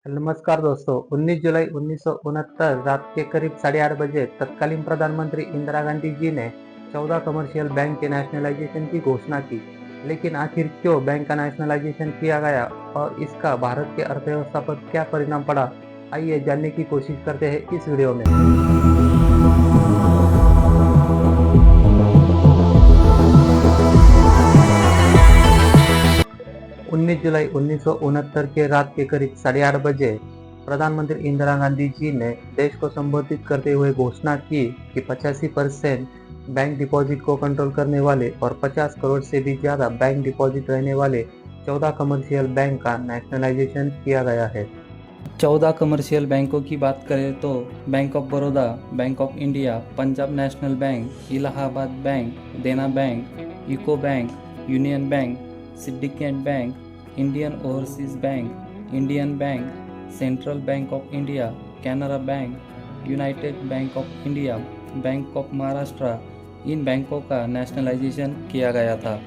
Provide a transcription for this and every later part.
नमस्कार दोस्तों। 19 जुलाई 1969 रात के करीब 8:30 बजे तत्कालीन प्रधानमंत्री इंदिरा गांधी जी ने 14 कमर्शियल बैंक के नेशनलाइजेशन की घोषणा की। लेकिन आखिर क्यों बैंक का नेशनलाइजेशन किया गया और इसका भारत के अर्थव्यवस्था पर क्या परिणाम पड़ा, आइए जानने की कोशिश करते हैं इस वीडियो में। 19 जुलाई 1969 के रात के करीब 8:30 बजे प्रधानमंत्री इंदिरा गांधी जी ने देश को संबोधित करते हुए घोषणा की कि 85% बैंक डिपॉजिट को कंट्रोल करने वाले और 50 करोड़ से भी ज्यादा बैंक डिपॉजिट रहने वाले 14 कमर्शियल बैंक का नेशनलाइजेशन किया गया है। 14 कमर्शियल बैंकों की बात करें तो Bank of Baroda, Bank of India, Punjab National Bank, Allahabad Bank, Dena Bank, UCO Bank, Union Bank, Syndicate Bank, Indian Overseas Bank, Indian Bank, Central Bank of India, Canara Bank, United Bank of India, Bank of Maharashtra, इन बैंकों का nationalisation किया गया था।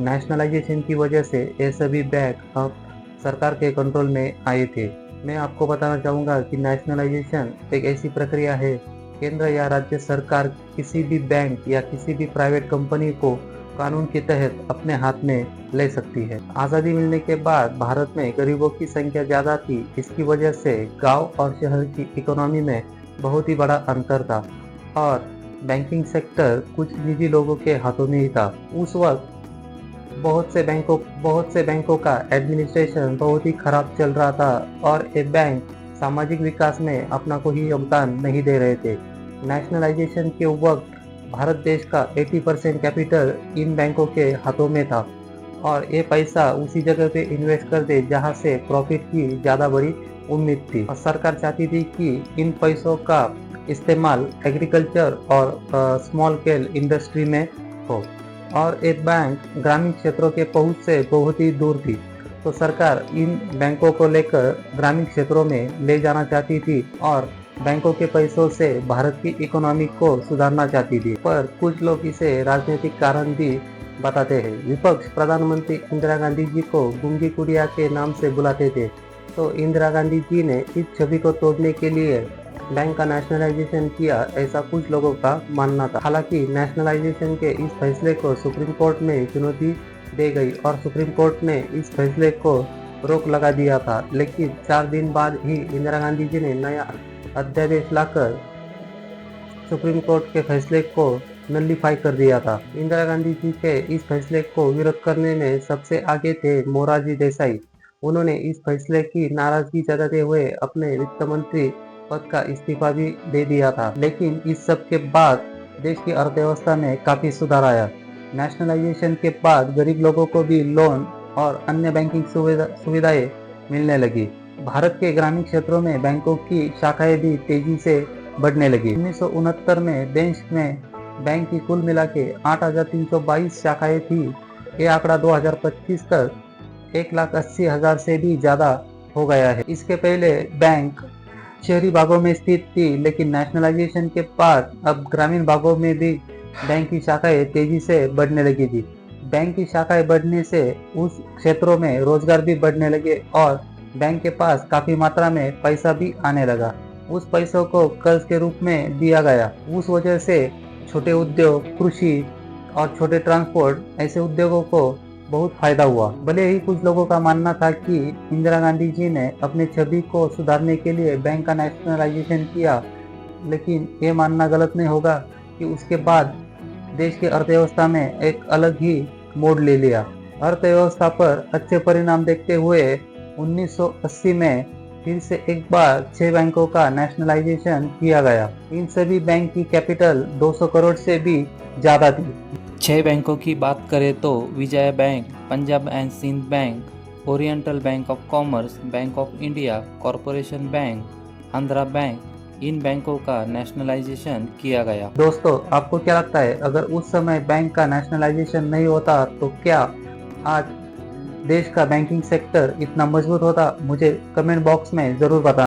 Nationalisation की वजह से ये सभी बैंक अब सरकार के कंट्रोल में आए थे। मैं आपको बताना चाहूँगा कि नेशनलाइजेशन एक ऐसी प्रक्रिया है, केंद्र या राज्य सरकार किसी भी बैंक या किसी भी प्राइवेट कंपनी को कानून के तहत अपने हाथ में ले सकती है। आज़ादी मिलने के बाद भारत में गरीबों की संख्या ज़्यादा थी। इसकी वजह से गांव और शहर की इकोनॉमी में बहुत ही बड़ा अंतर था और बैंकिंग सेक्टर कुछ निजी लोगों के हाथों में ही था। उस वक्त बहुत से बैंकों का एडमिनिस्ट्रेशन बहुत ही खराब चल रहा था और ये बैंक सामाजिक विकास में अपना कोई योगदान नहीं दे रहे थे। नेशनलाइजेशन के वक्त भारत देश का 80% कैपिटल इन बैंकों के हाथों में था और ये पैसा उसी जगह पे इन्वेस्ट कर दे जहां से प्रॉफिट की ज़्यादा बड़ी उम्मीद थी। और सरकार चाहती थी कि इन पैसों का इस्तेमाल एग्रीकल्चर और स्मॉल स्केल इंडस्ट्री में हो और एक बैंक ग्रामीण क्षेत्रों के पहुंच से बहुत ही दूर थी, तो सरकार इन बैंकों को लेकर ग्रामीण क्षेत्रों में ले जाना चाहती थी और बैंकों के पैसों से भारत की इकोनॉमी को सुधारना चाहती थी। पर कुछ लोग इसे राजनीतिक कारण भी बताते हैं। विपक्ष प्रधानमंत्री इंदिरा गांधी जी को गूंगी गुड़िया के नाम से बुलाते थे, तो इंदिरा गांधी जी ने इस छवि को तोड़ने के लिए बैंक का नेशनलाइजेशन किया, ऐसा कुछ लोगों का मानना था। हालांकि नेशनलाइजेशन के इस फैसले को सुप्रीम कोर्ट में चुनौती दे गई और सुप्रीम कोर्ट ने इस फैसले को रोक लगा दिया था। लेकिन 4 दिन बाद ही इंदिरा गांधी जी ने नया अध्यादेश लाकर सुप्रीम कोर्ट के फैसले को नलिफाई कर दिया था। इंदिरा गांधी जी के इस फैसले को विरोध करने में सबसे आगे थे मोरारजी देसाई। उन्होंने इस फैसले की नाराजगी जताते हुए अपने वित्त मंत्री पद का इस्तीफा भी दे दिया था। लेकिन इस सब के बाद देश की अर्थव्यवस्था में काफी सुधार आया। नेशनलाइजेशन के बाद गरीब लोगों को भी लोन और अन्य बैंकिंग सुविधाएं मिलने लगी। भारत के ग्रामीण क्षेत्रों में बैंकों की शाखाएं भी तेजी से बढ़ने लगी। 1969 में देश में बैंक की कुल मिला के 8,322 शाखाएं थी। ये आंकड़ा 2025 तक 1,80,000 से भी ज्यादा हो गया है। इसके पहले बैंक शहरी भागों में स्थित थी, लेकिन नेशनलाइजेशन के बाद अब ग्रामीण भागों में भी बैंक की शाखाएं तेजी से बढ़ने लगी थी। बैंक की शाखाएं बढ़ने से उस क्षेत्रों में रोजगार भी बढ़ने लगे और बैंक के पास काफी मात्रा में पैसा भी आने लगा। उस पैसों को कर्ज के रूप में दिया गया। उस वजह से छोटे उद्योग, कृषि और छोटे ट्रांसपोर्ट ऐसे उद्योगों को बहुत फायदा हुआ। भले ही कुछ लोगों का मानना था कि इंदिरा गांधी जी ने अपने छवि को सुधारने के लिए बैंक का नेशनलाइजेशन किया, लेकिन ये मानना गलत नहीं होगा कि उसके बाद देश की अर्थव्यवस्था में एक अलग ही मोड़ ले लिया। अर्थव्यवस्था पर अच्छे परिणाम देखते हुए 1980 में फिर से एक बार 6 बैंकों का नेशनलाइजेशन किया गया। इन सभी बैंक की कैपिटल 200 करोड़ से भी ज्यादा थी। 6 बैंकों की बात करें तो Vijaya Bank, Punjab and Sind Bank, Oriental Bank of Commerce, Bank of India, Corporation Bank, Andhra Bank, इन बैंकों का नेशनलाइजेशन किया गया। दोस्तों, आपको क्या लगता है, अगर उस समय बैंक का नेशनलाइजेशन नहीं होता तो क्या आज देश का बैंकिंग सेक्टर इतना मजबूत होता? मुझे कमेंट बॉक्स में जरूर बताना।